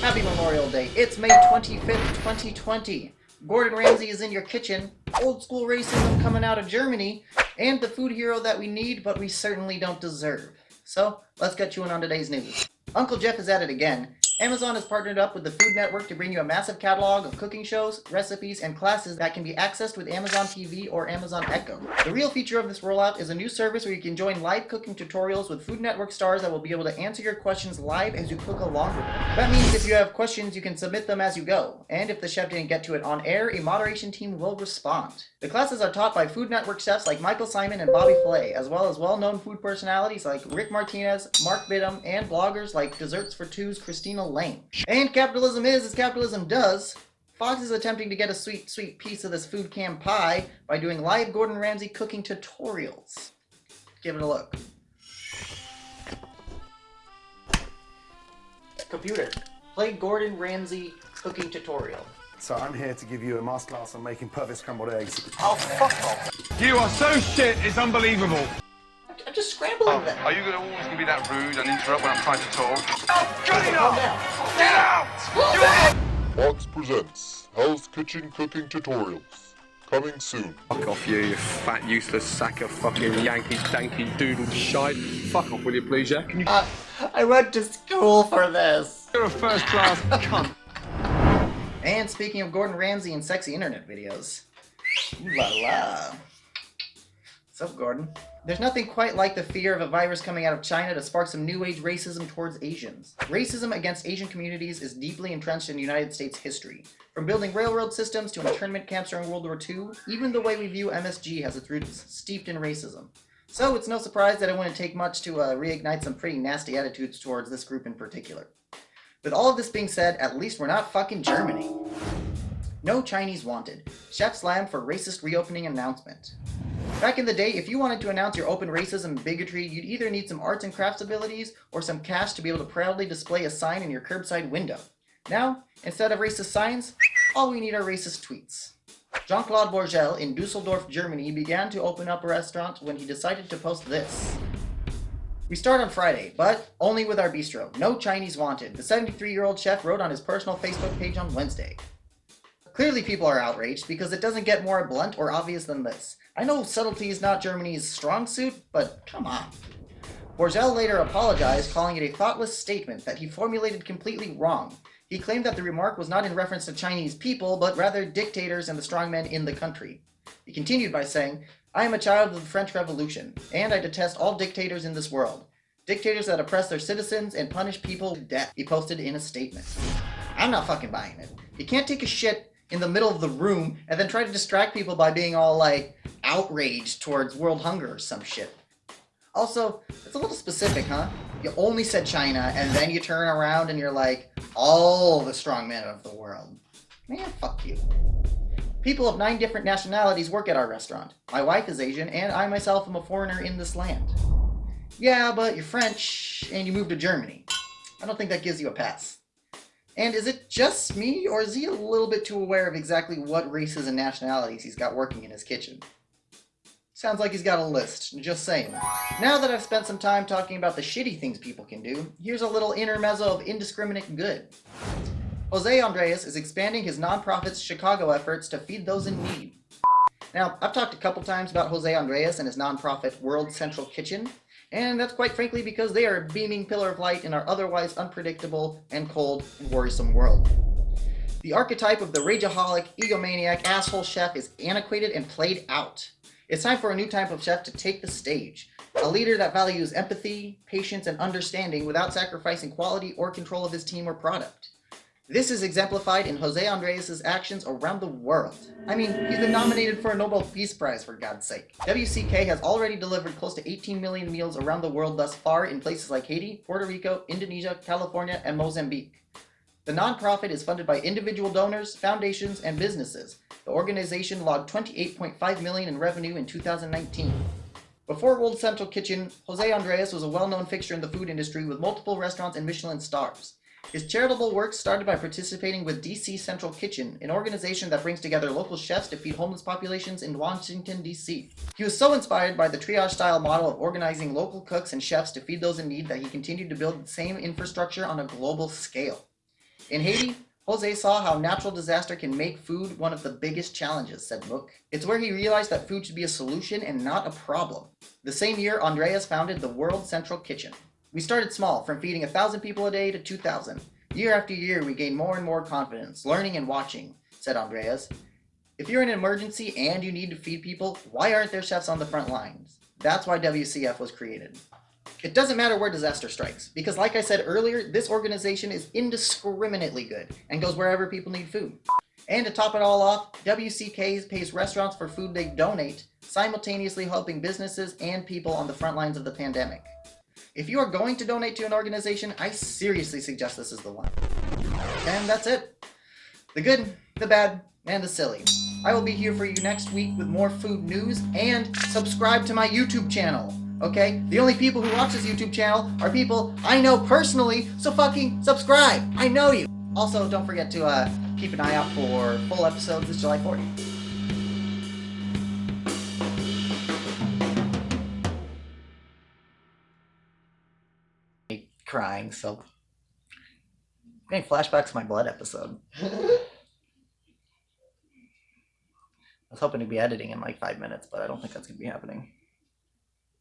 Happy Memorial Day. It's May 25th, 2020. Gordon Ramsay is in your kitchen, old school racism coming out of Germany, and the food hero that we need but we certainly don't deserve. So, let's get you in on today's news. Uncle Jeff is at it again. Amazon has partnered up with the Food Network to bring you a massive catalog of cooking shows, recipes, and classes that can be accessed with Amazon TV or Amazon Echo. The real feature of this rollout is a new service where you can join live cooking tutorials with Food Network stars that will be able to answer your questions live as you cook along with them. That means if you have questions, you can submit them as you go, and if the chef didn't get to it on air, a moderation team will respond. The classes are taught by Food Network chefs like Michael Simon and Bobby Flay, as well as well-known food personalities like Rick Martinez, Mark Biddum, and bloggers like Desserts for Two's Christina Lane. And capitalism is as capitalism does. Fox is attempting to get a sweet piece of this food cam pie by doing live Gordon Ramsay cooking tutorials. Give it a look. Computer, play Gordon Ramsay cooking tutorial. So I'm here to give you a masterclass on making perfect scrambled eggs. Oh, fuck off. You are so shit, it's unbelievable. I'm just scrambling them. Are you always going to be that rude and interrupt when I'm trying to talk? Oh, good Calm enough! down. Get out! Fox presents Hell's Kitchen Cooking Tutorials. Coming soon. Fuck off you fat useless sack of fucking Yankee danky doodle shite. Fuck off will you please, yeah? Can you... I went to school for this. You're a first class cunt. And speaking of Gordon Ramsay and sexy internet videos. Ooh la la. What's up, Gordon? There's nothing quite like the fear of a virus coming out of China to spark some new age racism towards Asians. Racism against Asian communities is deeply entrenched in United States history. From building railroad systems to internment camps during World War II, even the way we view MSG has its roots steeped in racism. So it's no surprise that it wouldn't take much to reignite some pretty nasty attitudes towards this group in particular. With all of this being said, at least we're not fucking Germany. No Chinese wanted. Chef slammed for racist reopening announcement. Back in the day, if you wanted to announce your open racism and bigotry, you'd either need some arts and crafts abilities or some cash to be able to proudly display a sign in your curbside window. Now, instead of racist signs, all we need are racist tweets. Jean-Claude Bourgel in Dusseldorf, Germany began to open up a restaurant when he decided to post this. We start on Friday, but only with our bistro. No Chinese wanted. The 73-year-old chef wrote on his personal Facebook page on Wednesday. Clearly people are outraged because it doesn't get more blunt or obvious than this. I know subtlety is not Germany's strong suit, but come on. Bourgel later apologized, calling it a thoughtless statement that he formulated completely wrong. He claimed that the remark was not in reference to Chinese people, but rather dictators and the strongmen in the country. He continued by saying, I am a child of the French Revolution, and I detest all dictators in this world. Dictators that oppress their citizens and punish people to death, he posted in a statement. I'm not fucking buying it. You can't take a shit in the middle of the room and then try to distract people by being all like outraged towards world hunger or some shit. Also, it's a little specific, huh? You only said China and then you turn around and you're like, all the strongmen of the world. Man, fuck you. People of 9 different nationalities work at our restaurant. My wife is Asian and I myself am a foreigner in this land. Yeah, but you're French and you moved to Germany. I don't think that gives you a pass. And is it just me, or is he a little bit too aware of exactly what races and nationalities he's got working in his kitchen? Sounds like he's got a list, just saying. Now that I've spent some time talking about the shitty things people can do, here's a little intermezzo of indiscriminate good. José Andrés is expanding his nonprofit's Chicago efforts to feed those in need. Now, I've talked a couple times about José Andrés and his nonprofit World Central Kitchen, and that's quite frankly because they are a beaming pillar of light in our otherwise unpredictable and cold and worrisome world. The archetype of the rageaholic, egomaniac, asshole chef is antiquated and played out. It's time for a new type of chef to take the stage. A leader that values empathy, patience, and understanding without sacrificing quality or control of his team or product. This is exemplified in José Andrés' actions around the world. I mean, he's been nominated for a Nobel Peace Prize, for God's sake. WCK has already delivered close to 18 million meals around the world thus far in places like Haiti, Puerto Rico, Indonesia, California, and Mozambique. The nonprofit is funded by individual donors, foundations, and businesses. The organization logged $28.5 million in revenue in 2019. Before World Central Kitchen, José Andrés was a well-known fixture in the food industry with multiple restaurants and Michelin stars. His charitable work started by participating with DC Central Kitchen, an organization that brings together local chefs to feed homeless populations in Washington, D.C. He was so inspired by the triage-style model of organizing local cooks and chefs to feed those in need that he continued to build the same infrastructure on a global scale. In Haiti, Jose saw how natural disaster can make food one of the biggest challenges, said Mook. It's where he realized that food should be a solution and not a problem. The same year, Andreas founded the World Central Kitchen. We started small, from feeding 1,000 people a day to 2,000. Year after year, we gained more and more confidence, learning and watching, said Andreas. If you're in an emergency and you need to feed people, why aren't there chefs on the front lines? That's why WCF was created. It doesn't matter where disaster strikes, because like I said earlier, this organization is indiscriminately good and goes wherever people need food. And to top it all off, WCK pays restaurants for food they donate, simultaneously helping businesses and people on the front lines of the pandemic. If you are going to donate to an organization, I seriously suggest this is the one. And that's it. The good, the bad, and the silly. I will be here for you next week with more food news, and subscribe to my YouTube channel. Okay? The only people who watch this YouTube channel are people I know personally, so fucking subscribe. I know you. Also, don't forget to keep an eye out for full episodes this July 4th. Crying, so getting flashbacks to my blood episode. I was hoping to be editing in like 5 minutes, but I don't think that's gonna be happening.